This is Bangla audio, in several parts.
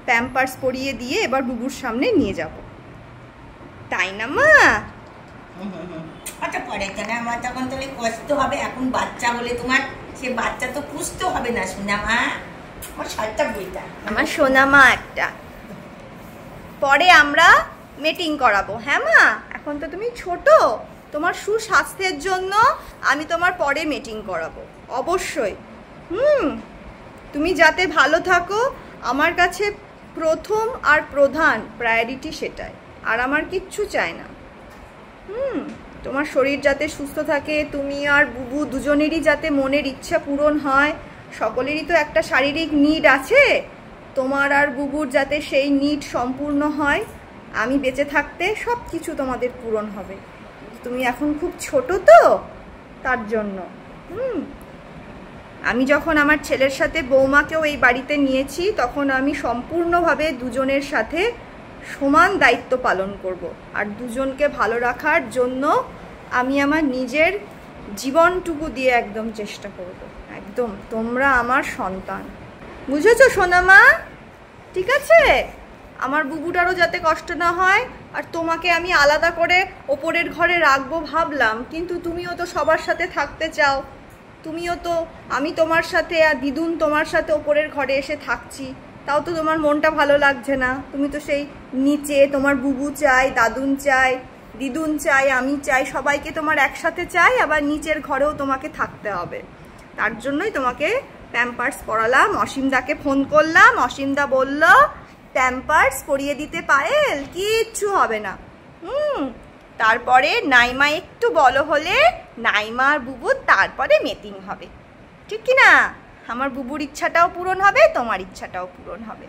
প্যাম্পার্স পরিয়ে দিয়ে এবার বুবুর সামনে নিয়ে যাব, তাই না মা? আচ্ছা পরে কেন, আমার তখন তাহলে কষ্ট হবে। এখন বাচ্চা বলে তোমার, সে বাচ্চা তো পুষতে হবে না সোনা মা, আমার সাতটা বইটা আমার সোনা মা একটা। পরে আমরা মিটিং করাবো। হ্যাঁ মা, এখন তো তুমি ছোট, তোমার সুস্বাস্থ্যের জন্য আমি তোমার পরে মিটিং করাবো অবশ্যই। তুমি যাতে ভালো থাকো, আমার কাছে প্রথম আর প্রধান প্রায়োরিটি সেটাই, আর আমার কিচ্ছু চাই না। তোমার শরীর যাতে সুস্থ থাকে, তুমি আর বুবু দুজনেরই যাতে মনের ইচ্ছা পূরণ হয়। সকলেরই তো একটা শারীরিক নিড আছে, তোমার আর বুবুর যাতে সেই নিড সম্পূর্ণ হয়, আমি বেঁচে থাকতে সব কিছু তোমাদের পূরণ হবে। তুমি এখন খুব ছোট তো, তার জন্য। আমি যখন আমার ছেলের সাথে বৌমাকেও এই বাড়িতে নিয়েছি, তখন আমি সম্পূর্ণভাবে দুজনের সাথে সমান দায়িত্ব পালন করব, আর দুজনকে ভালো রাখার জন্য আমি আমার নিজের জীবনটুকু দিয়ে একদম চেষ্টা করব। একদম তোমরা আমার সন্তান, বুঝেছো সোনামা? ঠিক আছে, আমার বুবুটারও যাতে কষ্ট না হয়। আর তোমাকে আমি আলাদা করে ওপরের ঘরে রাখবো ভাবলাম, কিন্তু তুমিও তো সবার সাথে থাকতে চাও, তুমিও তো, আমি তোমার সাথে আর দিদুন তোমার সাথে ওপরের ঘরে এসে থাকছি, তাও তো তোমার মনটা ভালো লাগছে না। তুমি তো সেই নিচে, তোমার বুবু চাই, দাদুন চাই, দিদুন চাই, আমি চাই, সবাইকে তোমার একসাথে চাই, আবার নিচের ঘরেও তোমাকে থাকতে হবে। তার জন্যই তোমাকে প্যাম্পার্স পরালাম। অসীমদাকে ফোন করলাম, অসীমদা বলল প্যাম্পার্স পরিয়ে দিতে পায়েল, কিচ্ছু হবে না। তারপরে নাইমা একটু বড় হলে নাইমা আর বুবুর তারপরে মিটিং হবে, ঠিক কি না? আমার বুবুর ইচ্ছাটাও পূরণ হবে, তোমার ইচ্ছাটাও পূরণ হবে।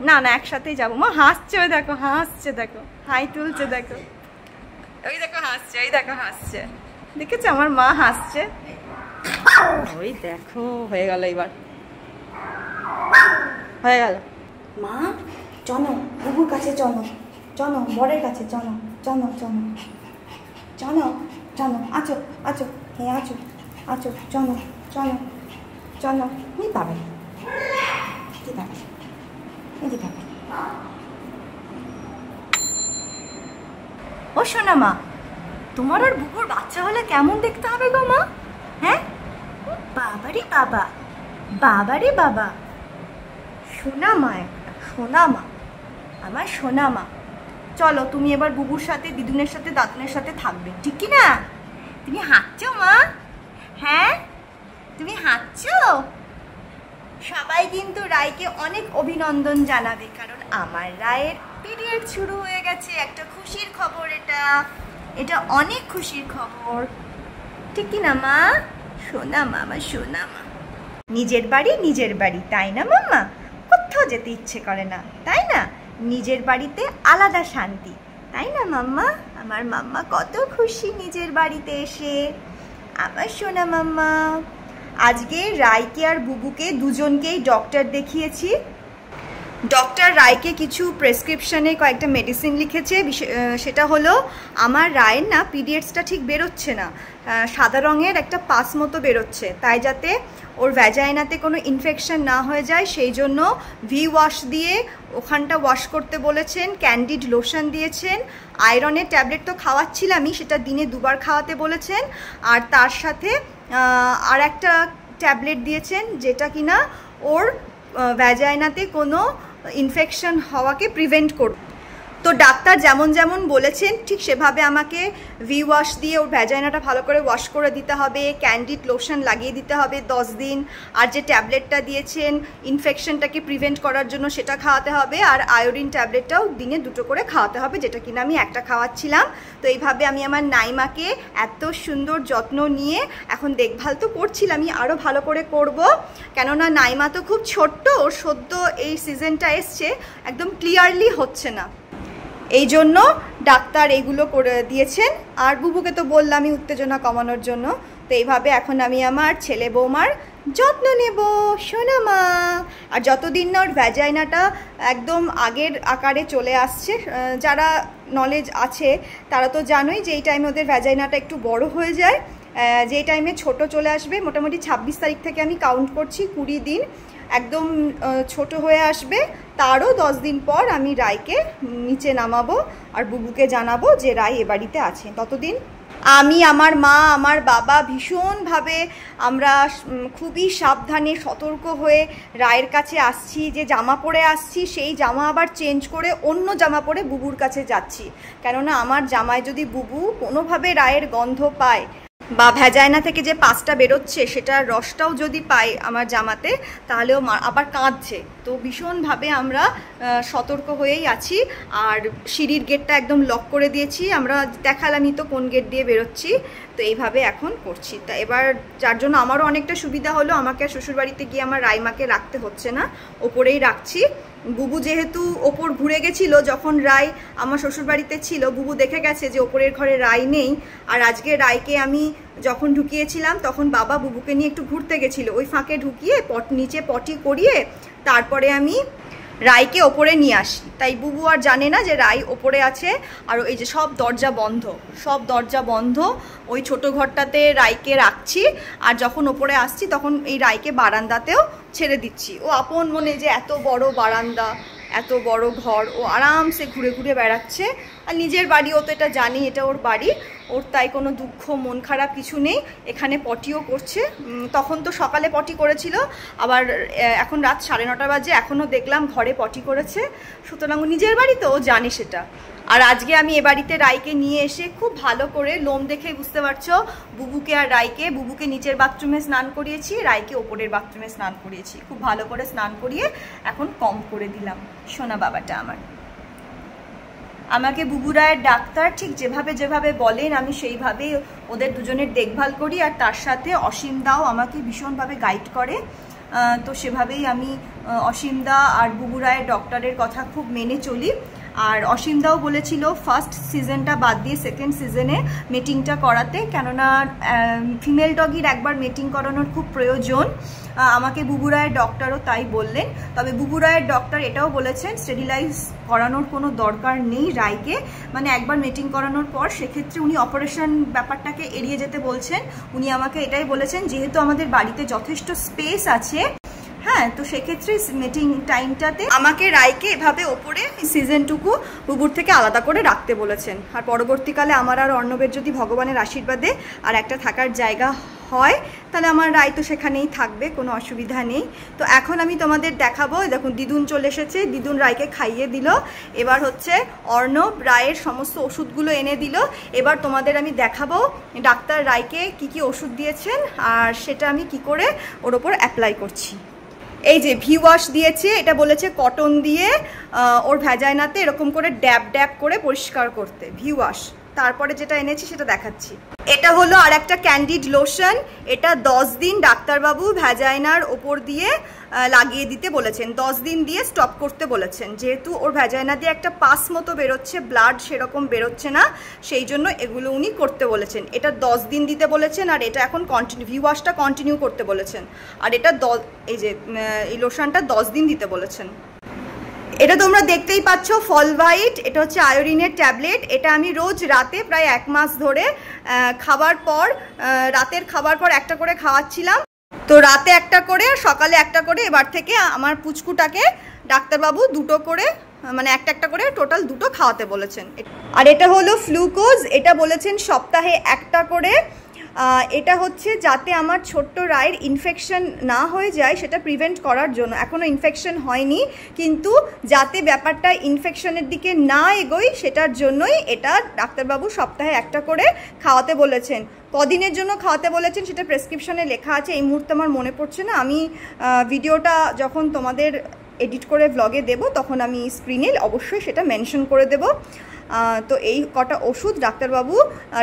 না না, একসাথেই যাবো। মা হাসছে, ওই দেখো হাসছে, দেখো হাই তুলছে, দেখো ওই দেখো হাসছে, ওই দেখো হাসছে, দেখেছো আমার মা হাসছে। ওই দেখো হয়ে গেল, এবার হয়ে গেল। মা চলো বুবুর কাছে, চলো চলো বরের কাছে, চলো চলো চলো চলো চলো, আছো আছো, হ্যাঁ আছো আছো, চলো চলো চলো। নি পাবে, কি পাবে, কি পাবে। ও শোনা মা, তোমার আর বুবুর বাচ্চা হলে কেমন দেখতে হবে গো মা? হ্যাঁ, বাবারে বাবা, বাবারে বাবা, সোনা মা একটা, সোনা মা, আমার সোনা মা। চলো তুমি এবার বুবুর সাথে, দিদুনের সাথে, দাদুনের সাথে থাকবে, ঠিক কি না? তুমি হাঁটছো মা? হ্যাঁ তুমি হাঁটছো? সবাই কিন্তু রায়কে অনেক অভিনন্দন জানাবে, কারণ আমার রায়ের পিরিয়ড শুরু হয়ে গেছে। একটা খুশির খবর এটা, এটা অনেক খুশির খবর, ঠিক কি না মা? সোনা মা, আমার সোনা মা। নিজের বাড়ি নিজের বাড়ি, তাই না মাম্মা? কোথাও যেতে ইচ্ছে করে না, তাই না? নিজের বাড়িতে আলাদা শান্তি, তাই না মাম্মা? আমার মাম্মা কত খুশি নিজের বাড়িতে এসে, আমার সোনা মাম্মা। আজকে রায়কে আর বুবুকে দুজনকেই ডক্টর দেখিয়েছি। ডক্টর রায়কে কিছু প্রেসক্রিপশনে কয়েকটা মেডিসিন লিখেছে। সেটা হলো, আমার রায়ের না পিরিয়ডসটা ঠিক বেরোচ্ছে না, সাদা রঙের একটা পাস মতো বেরোচ্ছে, তাই যাতে ওর ভ্যাজাইনাতে কোনো ইনফেকশন না হয়ে যায় সেই জন্য ভি ওয়াশ দিয়ে ওখানটা ওয়াশ করতে বলেছেন, ক্যান্ডিড লোশন দিয়েছেন, আয়রনের ট্যাবলেট তো খাওয়াচ্ছিলামই, সেটা দিনে 2 বার খাওয়াতে বলেছেন, আর তার সাথে আর একটা ট্যাবলেট দিয়েছেন যেটা কিনা ওর ভ্যাজাইনাতে কোনো ইনফেকশন হওয়াকে প্রিভেন্ট করবে। তো ডাক্তার যেমন যেমন বলেছেন ঠিক সেভাবে আমাকে ভি ওয়াশ দিয়ে ওর ভ্যাজাইনাটা ভালো করে ওয়াশ করে দিতে হবে, ক্যান্ডিড লোশন লাগিয়ে দিতে হবে 10 দিন, আর যে ট্যাবলেটটা দিয়েছেন ইনফেকশনটাকে প্রিভেন্ট করার জন্য সেটা খাওয়াতে হবে, আর আয়োডিন ট্যাবলেটটাও দিনে 2টো করে খাওয়াতে হবে, যেটা কিনা আমি একটা খাওয়াচ্ছিলাম। তো এইভাবে আমি আমার নাইমাকে এত সুন্দর যত্ন নিয়ে এখন দেখভাল তো করছিলামই, আরও ভালো করে করব, কেননা নাইমা তো খুব ছোট্ট, ওর সদ্য এই সিজনটা এসছে, একদম ক্লিয়ারলি হচ্ছে না, এই জন্য ডাক্তার এগুলো করে দিয়েছেন। আর বুবুকে তো বললামই উত্তেজনা কমানোর জন্য। তো এইভাবে এখন আমি আমার ছেলে বৌমার যত্ন নেব, শোনা মা। আর যতদিন না ওর ভ্যাজাইনাটা একদম আগের আকারে চলে আসছে, যারা নলেজ আছে তারা তো জানোই যে এই টাইমে ওদের ভ্যাজাইনাটা একটু বড় হয়ে যায়, যেই টাইমে ছোট চলে আসবে, মোটামুটি 26 তারিখ থেকে আমি কাউন্ট করছি 20 দিন, একদম ছোট হয়ে আসবে তারও 10 দিন পর আমি রায়কে নিচে নামাবো আর বুবুকে জানাবো যে রায় এ বাড়িতে আছে। ততদিন আমি, আমার মা, আমার বাবা ভীষণভাবে আমরা খুবই সাবধানে সতর্ক হয়ে রায়ের কাছে আসছি। যে জামা পরে আসছি সেই জামা আবার চেঞ্জ করে অন্য জামা পরে বুবুর কাছে যাচ্ছি, কেননা আমার জামায় যদি বুবু কোনোভাবে রায়ের গন্ধ পায় বা ভেজাইনা থেকে যে পাসটা বেরোচ্ছে সেটার রসটাও যদি পাই আমার জামাতে, তাহলেও আবার কাঁদছে। তো ভীষণভাবে আমরা সতর্ক হয়েই আছি। আর সিঁড়ির গেটটা একদম লক করে দিয়েছি, আমরা দেখালামই তো কোন গেট দিয়ে বেরোচ্ছি। তো এইভাবে এখন করছি। তা এবার যার জন্য আমারও অনেকটা সুবিধা হলো, আমাকে শ্বশুরবাড়িতে গিয়ে আমার রাইমাকে রাখতে হচ্ছে না, ওপরেই রাখছি। বুবু যেহেতু ওপর ঘুরে গেছিলো যখন রায় আমার শ্বশুরবাড়িতে ছিল, বুবু দেখে গেছে যে ওপরের ঘরে রায় নেই। আর আজকে রায়কে আমি যখন ঢুকিয়েছিলাম তখন বাবা বুবুকে নিয়ে একটু ঘুরতে গেছিলো, ওই ফাঁকে ঢুকিয়ে নিচে পটি করিয়ে তারপরে আমি রায়কে ওপরে নিয়ে আসি। তাই বুবু আর জানে না যে রায় ওপরে আছে। আর এই যে সব দরজা বন্ধ, সব দরজা বন্ধ। ওই ছোট ঘরটাতে রায়কে রাখছি, আর যখন ওপরে আসছি তখন এই রায়কে বারান্দাতেও ছেড়ে দিচ্ছি। ও আপন মনে যে এত বড় বারান্দা, এত বড় ঘর, ও আরামসে ঘুরে ঘুরে বেড়াচ্ছে। আর নিজের বাড়ি, ও তো এটা জানি এটা ওর বাড়ি, ওর তাই কোনো দুঃখ মন খারাপ কিছু নেই। এখানে পটিও করছে, তখন তো সকালে পটি করেছিল, আবার এখন রাত 9:30 বাজে, এখনও দেখলাম ঘরে পটি করেছে। সুতরাং নিজের বাড়ি তো ও জানে সেটা। আর আজকে আমি এ বাড়িতে রায়কে নিয়ে এসে খুব ভালো করে, লোম দেখেই বুঝতে পারছো, বুবুকে আর রায়কে, বুবুকে নিচের বাথরুমে স্নান করিয়েছি, রায়কে ওপরের বাথরুমে স্নান করিয়েছি। খুব ভালো করে স্নান করিয়ে এখন কম করে দিলাম সোনা বাবাটা আমার। আমাকে বুবু রায়ের ডাক্তার ঠিক যেভাবে যেভাবে বলেন আমি সেইভাবে ওদের দুজনের দেখভাল করি। আর তার সাথে অসীম দাও আমাকে ভীষণভাবে গাইড করে। তো সেভাবেই আমি অসীম দা আর বুবু রায়ের ডক্টরের কথা খুব মেনে চলি। আর অসীম দাও বলেছিল ফার্স্ট সিজনটা বাদ দিয়ে সেকেন্ড সিজনে মিটিংটা করাতে, কেননা ফিমেল ডগির একবার মিটিং করানোর খুব প্রয়োজন। আমাকে বুবু রায়ের ডক্টরও তাই বললেন। তবে বুবু রায়ের ডক্টর এটাও বলেছেন স্টেরিলাইজ করানোর কোনো দরকার নেই রায়কে, মানে একবার মিটিং করানোর পর সেক্ষেত্রে উনি অপারেশন ব্যাপারটাকে এড়িয়ে যেতে বলছেন। উনি আমাকে এটাই বলেছেন যেহেতু আমাদের বাড়িতে যথেষ্ট স্পেস আছে, হ্যাঁ, তো সেক্ষেত্রে মিটিং টাইমটাতে আমাকে রায়কে এভাবে ওপরে সিজনটুকু বুবুর থেকে আলাদা করে রাখতে বলেছেন। আর পরবর্তীকালে আমার আর অর্ণবের যদি ভগবানের আশীর্বাদে আর একটা থাকার জায়গা হয় তাহলে আমার রায় তো সেখানেই থাকবে, কোনো অসুবিধা নেই। তো এখন আমি তোমাদের দেখাবো, দেখুন দিদুন চলে এসেছে, দিদুন রায়কে খাইয়ে দিল। এবার হচ্ছে অর্ণব রায়ের সমস্ত ওষুধগুলো এনে দিল। এবার তোমাদের আমি দেখাবো ডাক্তার রায়কে কি কি ওষুধ দিয়েছেন আর সেটা আমি কি করে ওর ওপর অ্যাপ্লাই করছি। এই যে ভি ওয়াশ দিয়েছে, এটা বলেছে কটন দিয়ে ওর ভ্যাজাইনাতে এরকম করে ড্যাব ড্যাব করে পরিষ্কার করতে, ভি ওয়াশ। তারপরে যেটা এনেছি সেটা দেখাচ্ছি। এটা হলো আর একটা ক্যান্ডিড লোশন, এটা 10 দিন ডাক্তারবাবু ভ্যাজাইনার ওপর দিয়ে লাগিয়ে দিতে বলেছেন, 10 দিন দিয়ে স্টপ করতে বলেছেন। যেহেতু ওর ভ্যাজাইনা দিয়ে একটা পাস মতো বেরোচ্ছে, ব্লাড সেরকম বেরোচ্ছে না, সেই জন্য এগুলো উনি করতে বলেছেন। এটা 10 দিন দিতে বলেছেন, আর এটা এখন কন্টিনিউ, ভি ওয়াশটা কন্টিনিউ করতে বলেছেন। আর এটা এই যে এই লোশনটা 10 দিন দিতে বলেছেন। এটা তোমরা দেখতেই পাচ্ছ ফল হোয়াইট, এটা হচ্ছে আয়োডিনের ট্যাবলেট। এটা আমি রোজ রাতে প্রায় 1 মাস ধরে খাবার পর, রাতের খাবার পর একটা করে খাওয়াচ্ছিলাম। তো রাতে একটা করে আর সকালে একটা করে, এবার থেকে আমার পুচকুটাকে ডাক্তারবাবু দুটো করে, মানে একটা করে টোটাল 2টো খাওয়াতে বলেছেন। আর এটা হলো ফ্লুকোজ, এটা বলেছেন সপ্তাহে একটা করে। এটা হচ্ছে যাতে আমার ছোট্ট রায়ের ইনফেকশন না হয়ে যায় সেটা প্রিভেন্ট করার জন্য। এখনও ইনফেকশন হয়নি, কিন্তু যাতে ব্যাপারটা ইনফেকশনের দিকে না এগোয় সেটার জন্যই এটা ডাক্তারবাবু সপ্তাহে একটা করে খাওয়াতে বলেছেন। কদিনের জন্য খাওয়াতে বলেছেন সেটা প্রেসক্রিপশনে লেখা আছে, এই মুহূর্তে আমার মনে পড়ছে না। আমি ভিডিওটা যখন তোমাদের এডিট করে ব্লগে দেব তখন আমি স্ক্রিনে অবশ্যই সেটা মেনশন করে দেব। তো এই কটা ওষুধ ডাক্তারবাবু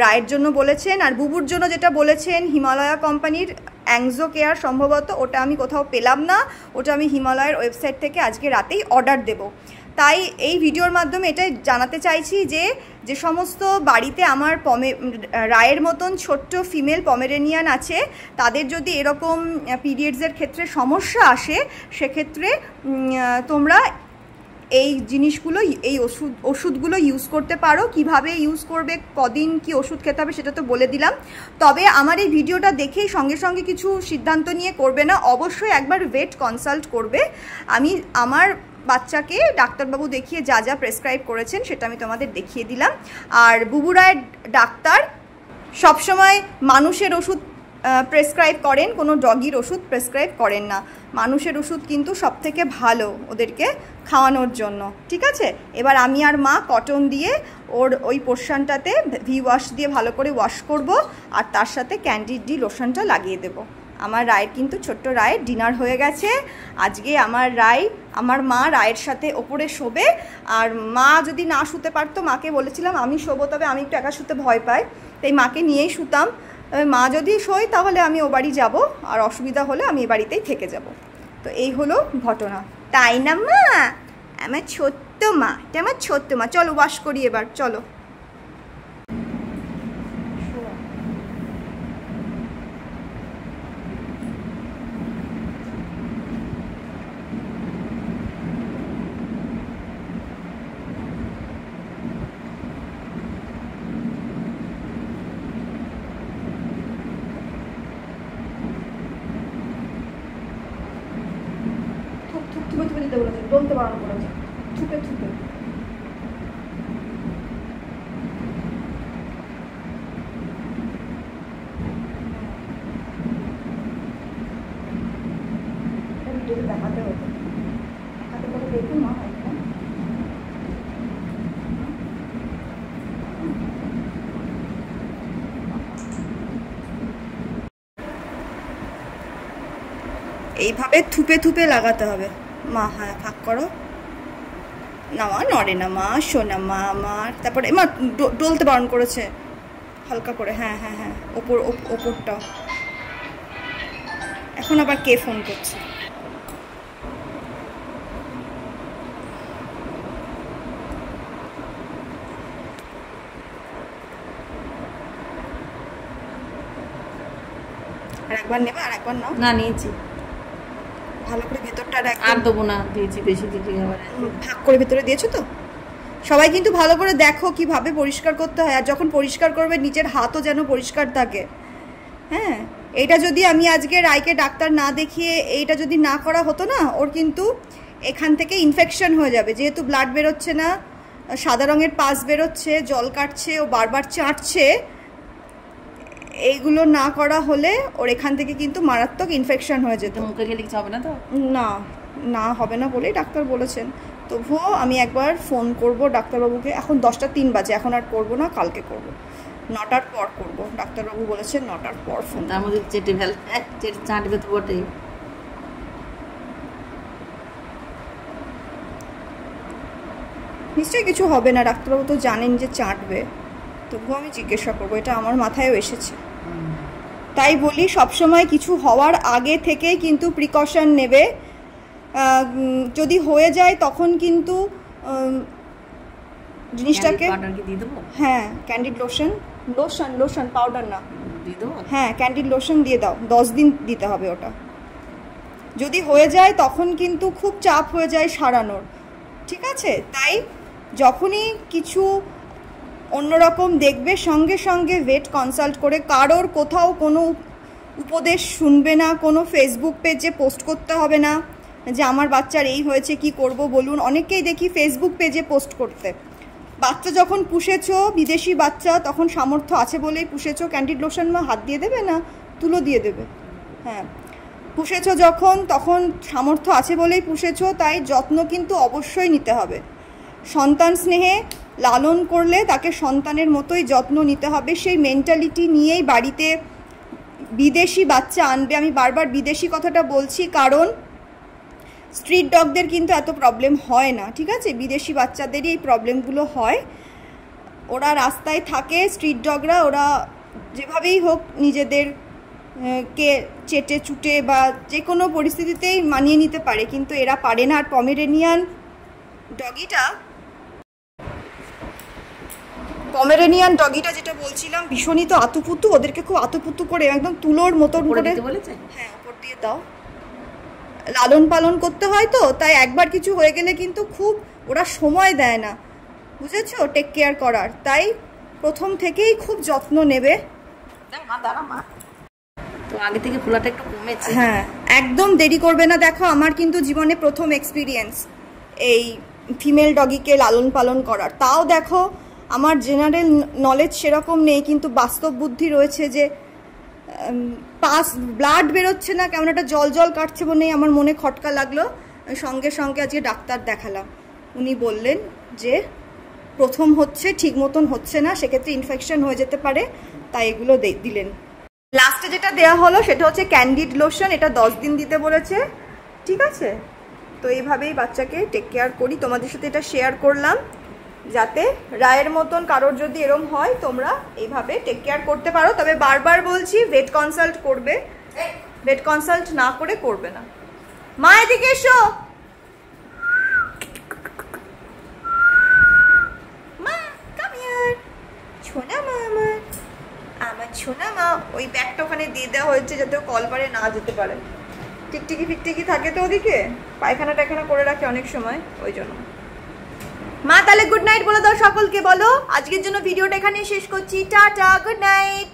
রায়ের জন্য বলেছেন। আর বুবুর জন্য যেটা বলেছেন হিমালয়া কোম্পানির অ্যাংজো কেয়ার, সম্ভবত ওটা আমি কোথাও পেলাম না, ওটা আমি হিমালয়ের ওয়েবসাইট থেকে আজকে রাতেই অর্ডার দেব। তাই এই ভিডিওর মাধ্যমে এটাই জানাতে চাইছি যে সমস্ত বাড়িতে আমার রায়ের মতন ছোট্ট ফিমেল পমেরেনিয়ান আছে, তাদের যদি এরকম পিরিয়ডসের ক্ষেত্রে সমস্যা আসে সেক্ষেত্রে তোমরা এই জিনিসগুলো, এই ওষুধগুলো ইউজ করতে পারো। কিভাবে ইউজ করবে, কদিন কি ওষুধ খেতে হবে সেটা তো বলে দিলাম। তবে আমার এই ভিডিওটা দেখেই সঙ্গে সঙ্গে কিছু সিদ্ধান্ত নিয়ে করবে না, অবশ্যই একবার ভেট কনসাল্ট করবে। আমি আমার বাচ্চাকে ডাক্তারবাবু দেখিয়ে যা যা প্রেসক্রাইব করেছেন সেটা আমি তোমাদের দেখিয়ে দিলাম। আর বুবু রায়ের ডাক্তার সবসময় মানুষের ওষুধ প্রেসক্রাইব করেন, কোনো ডগির ওষুধ প্রেসক্রাইব করেন না। মানুষের ওষুধ কিন্তু সবথেকে ভালো ওদেরকে খাওয়ানোর জন্য, ঠিক আছে? এবার আমি আর মা কটন দিয়ে ওর ওই পোর্শনটাতে ভি ওয়াশ দিয়ে ভালো করে ওয়াশ করব, আর তার সাথে ক্যান্ডিড ডি লোশনটা লাগিয়ে দেব। আমার রায়ের কিন্তু ছোট্ট রায়ের ডিনার হয়ে গেছে আজকে। আমার মা রায়ের সাথে ওপরে শোবে, আর মা যদি না শুতে পারতো, মাকে বলেছিলাম আমি শোবো, তবে আমি একটু একা শুতে ভয় পাই, তাই মাকে নিয়েই শুতাম। মা যদি শোয় তাহলে আমি ও বাড়ি যাবো, আর অসুবিধা হলে আমি এ বাড়িতেই থেকে যাব। তো এই হলো ঘটনা, তাই না মা? আমার ছোট্ট মা, এটা আমার ছোট্ট মা। চলো ওয়াশ করি এবার, চলো। থুপে দিতে বলেছে, ডলতে বারণ করেছে, থুপে থুপে। দেখাতে হতো, দেখাতে বলে দেখুন মা। এইভাবে থুপে থুপে লাগাতে হবে মা। হ্যাঁ, ফাঁক করো না মা, নড়ে না মা, শোনা মা আমার। তারপরে মা ডলতে বারণ করেছে, হালকা করে। হ্যাঁ হ্যাঁ হ্যাঁ, ওপরটা। এখন আবার কে ফোন করছে? আর একবার নেবে? আর একবার নাও না, নিয়েছি ভালো করে ভেতরটা। আর দেবো না, দিয়েছি বেশি দিতে হবে, ভাগ করে ভেতরে দিয়েছো তো। সবাই কিন্তু ভালো করে দেখো কিভাবে পরিষ্কার করতে হয়, আর যখন পরিষ্কার করবে নিচের হাতও যেন পরিষ্কার থাকে। হ্যাঁ, এইটা যদি আমি আজকে রায়কে ডাক্তার না দেখিয়ে এইটা যদি না করা হতো না, ওর কিন্তু এখান থেকে ইনফেকশন হয়ে যাবে। যেহেতু ব্লাড বেরোচ্ছে না, সাদা রঙের পাস বেরোচ্ছে, জল কাটছে, ও বারবার চাটছে, এইগুলো না করা হলে ওর এখান থেকে কিন্তু মারাত্মক ইনফেকশন হয়ে যেত। মুখে গেলে কিছু হবে না তো? না, না হবে না বলেই ডাক্তার বলেছেন। তবুও আমি একবার ফোন করব ডাক্তারবাবুকে। এখন 10:03 বাজে, এখন আর করব না, কালকে করব, 9টার পর করব। ডাক্তারবাবু বলেছেন 9টার পর ফোন। তার মধ্যে চেটে চাটবে তো বটেই। নিশ্চয়ই কিছু হবে না, ডাক্তারবাবু তো জানেন যে চাটবে, তবুও আমি জিজ্ঞাসা করবো, এটা আমার মাথায়ও এসেছে। তাই বলি সবসময় কিছু হওয়ার আগে থেকে কিন্তু প্রিকশন নেবে। যদি হয়ে যায় তখন কিন্তু জিনিসটাকে, হ্যাঁ ক্যান্ডিড লোশন পাউডার না, হ্যাঁ ক্যান্ডিড লোশন দিয়ে দাও, 10 দিন দিতে হবে ওটা। যদি হয়ে যায় তখন কিন্তু খুব চাপ হয়ে যায় সারানোর, ঠিক আছে? তাই যখনই কিছু অন্যরকম দেখবে সঙ্গে সঙ্গে ভেট কনসাল্ট করে। কারোর কোথাও কোনো উপদেশ শুনবে না, কোনো ফেসবুক পেজে পোস্ট করতে হবে না যে আমার বাচ্চার এই হয়েছে, কি করব বলুন। অনেকেই দেখি ফেসবুক পেজে পোস্ট করতে। বাচ্চা যখন পুষেছো, বিদেশি বাচ্চা, তখন সামর্থ্য আছে বলেই পুষেছো। ক্যান্ডিড লোশন মা হাত দিয়ে দেবে না, তুলো দিয়ে দেবে। হ্যাঁ, পুষেছো যখন, তখন সামর্থ্য আছে বলেই পুষেছো, তাই যত্ন কিন্তু অবশ্যই নিতে হবে। সন্তান স্নেহে লালন করলে তাকে সন্তানের মতোই যত্ন নিতে হবে। সেই মেন্টালিটি নিয়েই বাড়িতে বিদেশি বাচ্চা আনবে। আমি বারবার বিদেশি কথাটা বলছি কারণ স্ট্রিট ডগদের কিন্তু এত প্রবলেম হয় না, ঠিক আছে? বিদেশি বাচ্চাদেরই এই প্রবলেমগুলো হয়। ওরা রাস্তায় থাকে, স্ট্রিট ডগরা, ওরা যেভাবেই হোক নিজেদের কে চেটে চুটে বা যে কোনো পরিস্থিতিতেই মানিয়ে নিতে পারে, কিন্তু এরা পারে না। আর পমেরেনিয়ান ডগিটা যেটা বলছিলাম, ভীষণই তো আতুপুতু, ওদেরকে খুব আতুপুতু করে একদম তুলোর মতন করে। বলেছে? হ্যাঁ, উপর দিয়ে দাও। লালন পালন করতে হয়, তো তাই একবার কিছু হয়ে গেলে কিন্তু খুব ওরা সময় দেয় না, বুঝেছো, টেক কেয়ার করার। তাই প্রথম থেকেই খুব যত্ন নেবে। তো আগে থেকে ফোলাটা একটু কমেছে। হ্যাঁ, একদম দেরি করবে না। দেখো আমার কিন্তু জীবনে প্রথম এক্সপিরিয়েন্স এই ফিমেল ডগিকে লালন পালন করার। তাও দেখো আমার জেনারেল নলেজ সেরকম নেই, কিন্তু বাস্তব বুদ্ধি রয়েছে যে পাস ব্লাড বেরোচ্ছে না, কেমন একটা জল জল কাটছে বলে আমার মনে খটকা লাগলো। আমি সঙ্গে সঙ্গে আজকে ডাক্তার দেখালাম। উনি বললেন যে প্রথম হচ্ছে, ঠিক মতন হচ্ছে না, সেক্ষেত্রে ইনফেকশন হয়ে যেতে পারে, তাই এগুলো দিলেন। লাস্টে যেটা দেওয়া হলো সেটা হচ্ছে ক্যান্ডিড লোশন, এটা 10 দিন দিতে বলেছে, ঠিক আছে। তো এইভাবেই বাচ্চাকে টেক কেয়ার করি, তোমাদের সাথে এটা শেয়ার করলাম যাতে রায়ের মতন কারোর যদি এরম হয় তোমরা এইভাবে টেক কেয়ার করতে পারো। তবে বারবার বলছি ভেট কনসাল্ট করবে, ভেট কনসাল্ট না করে করবে না। মা এদিকে এসো, মা কাম হিয়ার, ছোনা মা আমার ছোনা মা। ওই ব্যাগটা ওখানে দিয়ে দেওয়া হয়েছে যাতে কলপারে না যেতে পারে। টিকটিকি ফিকটিকি থাকে তো ওদিকে, পায়খানা টায়খানা করে রাখে অনেক সময়, ওই জন্য। মা তাহলে গুড নাইট বলে দাও সকলকে, বলো আজকের জন্য ভিডিওটা এখানেই শেষ করছি, টাটা, গুড নাইট।